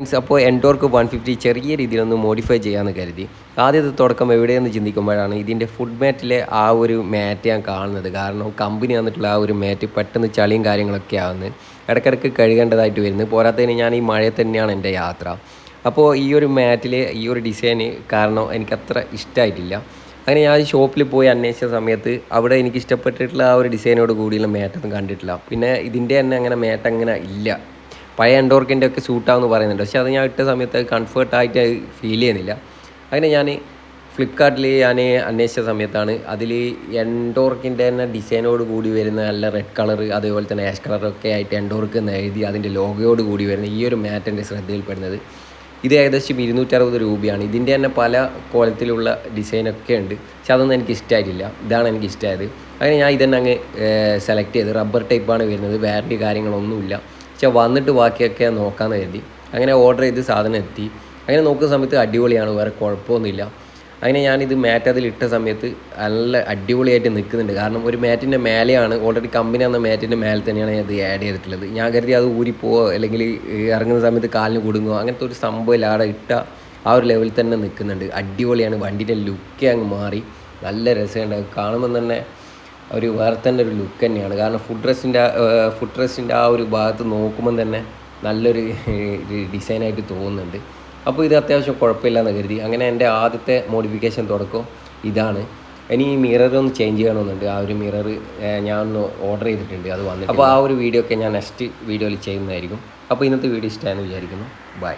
Means അപ്പോൾ എൻടോർക്ക് 150 ചെറിയ രീതിയിലൊന്ന് മോഡിഫൈ ചെയ്യാമെന്ന് കരുതി. ആദ്യത്തെ തുടക്കം എവിടെയെന്ന് ചിന്തിക്കുമ്പോഴാണ് ഇതിൻ്റെ ഫുഡ് മാറ്റിലെ ആ ഒരു മാറ്റ് ഞാൻ കാണുന്നത്. കാരണം കമ്പനി വന്നിട്ടുള്ള ആ ഒരു മാറ്റ് പെട്ടെന്ന് ചളിയും കാര്യങ്ങളൊക്കെ ആവുന്നത്. ഇടയ്ക്കിടയ്ക്ക് കഴുകേണ്ടതായിട്ട് വരുന്നത്. പോരാത്തതിന് ഞാൻ ഈ മഴയത്ത് തന്നെയാണ് എൻ്റെ യാത്ര. അപ്പോൾ ഈ ഒരു മാറ്റിൽ ഈ ഒരു ഡിസൈന് കാരണം എനിക്കത്ര ഇഷ്ടമായിട്ടില്ല. അങ്ങനെ ഞാൻ ഷോപ്പിൽ പോയി അന്വേഷിച്ച സമയത്ത് അവിടെ എനിക്ക് ഇഷ്ടപ്പെട്ടിട്ടുള്ള ആ ഒരു ഡിസൈനോട് കൂടിയുള്ള മാറ്റൊന്നും കണ്ടിട്ടില്ല. പിന്നെ ഇതിൻ്റെ തന്നെ അങ്ങനെ മാറ്റ് അങ്ങനെ ഇല്ല. പഴയ എൻഡോർക്കിൻ്റെ ഒക്കെ സൂട്ടാവെന്ന് പറയുന്നുണ്ട്. പക്ഷേ അത് ഞാൻ ഇട്ട സമയത്ത് കംഫർട്ടായിട്ട് ഫീൽ ചെയ്യുന്നില്ല. അങ്ങനെ ഞാൻ ഫ്ലിപ്കാർട്ടിൽ ഞാൻ അന്വേഷിച്ച സമയത്താണ് അതിൽ എൻഡോർക്കിൻ്റെ തന്നെ ഡിസൈനോട് കൂടി വരുന്ന നല്ല റെഡ് കളർ അതേപോലെ തന്നെ ആഷ് കളറൊക്കെ ആയിട്ട് എൻഡോർക്ക് എന്ന് എഴുതി അതിൻ്റെ ലോഗോയോട് കൂടി വരുന്ന ഈ ഒരു മാറ്റ് എൻ്റെ ശ്രദ്ധയിൽപ്പെടുന്നത്. ഇത് ഏകദേശം 260 രൂപയാണ്. ഇതിൻ്റെ തന്നെ പല കോലത്തിലുള്ള ഡിസൈനൊക്കെ ഉണ്ട്. പക്ഷെ അതൊന്നും എനിക്ക് ഇഷ്ടമായിട്ടില്ല. ഇതാണ് എനിക്ക് ഇഷ്ടമായത്. അങ്ങനെ ഞാൻ ഇതന്നെ അങ്ങ് സെലക്ട് ചെയ്ത്. റബ്ബർ ടൈപ്പാണ് വരുന്നത്. വാറണ്ടി കാര്യങ്ങളൊന്നുമില്ല. പക്ഷെ വന്നിട്ട് ബാക്കിയൊക്കെ നോക്കാമെന്ന് കരുതി. അങ്ങനെ ഓർഡർ ചെയ്ത് സാധനം എത്തി. അങ്ങനെ നോക്കുന്ന സമയത്ത് അടിപൊളിയാണ്, വേറെ കുഴപ്പമൊന്നുമില്ല. അങ്ങനെ ഞാനിത് മാറ്റ് അതിലിട്ട സമയത്ത് നല്ല അടിപൊളിയായിട്ട് നിൽക്കുന്നുണ്ട്. കാരണം ഒരു മാറ്റിൻ്റെ മേലെയാണ് ഓൾറെഡി കമ്പനി എന്ന മാറ്റിൻ്റെ മേലെ തന്നെയാണ് ഇത് ആഡ് ചെയ്തിട്ടുള്ളത്. ഞാൻ കരുതി അത് ഊരിപ്പോവോ അല്ലെങ്കിൽ ഇറങ്ങുന്ന സമയത്ത് കാലിന് കുടുങ്ങുമോ അങ്ങനത്തെ ഒരു സംഭവമില്ല. അവിടെ ഇട്ട ആ ഒരു ലെവലിൽ തന്നെ നിൽക്കുന്നുണ്ട്. അടിപൊളിയാണ്. വണ്ടീൻ്റെ ലുക്കേ അങ്ങ് മാറി. നല്ല രസമുണ്ട്. കാണുമ്പോൾ തന്നെ ഒരു വേറെ തന്നെ ഒരു ലുക്ക് തന്നെയാണ്. കാരണം ഫുഡ് റെസ്റ്റിൻ്റെ ആ ഒരു ഭാഗത്ത് നോക്കുമ്പം തന്നെ നല്ലൊരു ഡിസൈനായിട്ട് തോന്നുന്നുണ്ട്. അപ്പോൾ ഇത് അത്യാവശ്യം കുഴപ്പമില്ലാന്ന് കരുതി. അങ്ങനെ എൻ്റെ ആദ്യത്തെ മോഡിഫിക്കേഷൻ തുടക്കം ഇതാണ്. ഇനി ഈ മിറർ ഒന്ന് ചേഞ്ച് ചെയ്യണമെന്നുണ്ട്. ആ ഒരു മിറർ ഞാൻ ഒന്ന് ഓർഡർ ചെയ്തിട്ടുണ്ട്, അത് വന്നിട്ട്. അപ്പോൾ ആ ഒരു വീഡിയോ ഒക്കെ ഞാൻ നെക്സ്റ്റ് വീഡിയോയിൽ ചെയ്യുന്നതായിരിക്കും. അപ്പോൾ ഇന്നത്തെ വീഡിയോ ഇഷ്ടമായെന്ന് വിചാരിക്കുന്നു. ബൈ.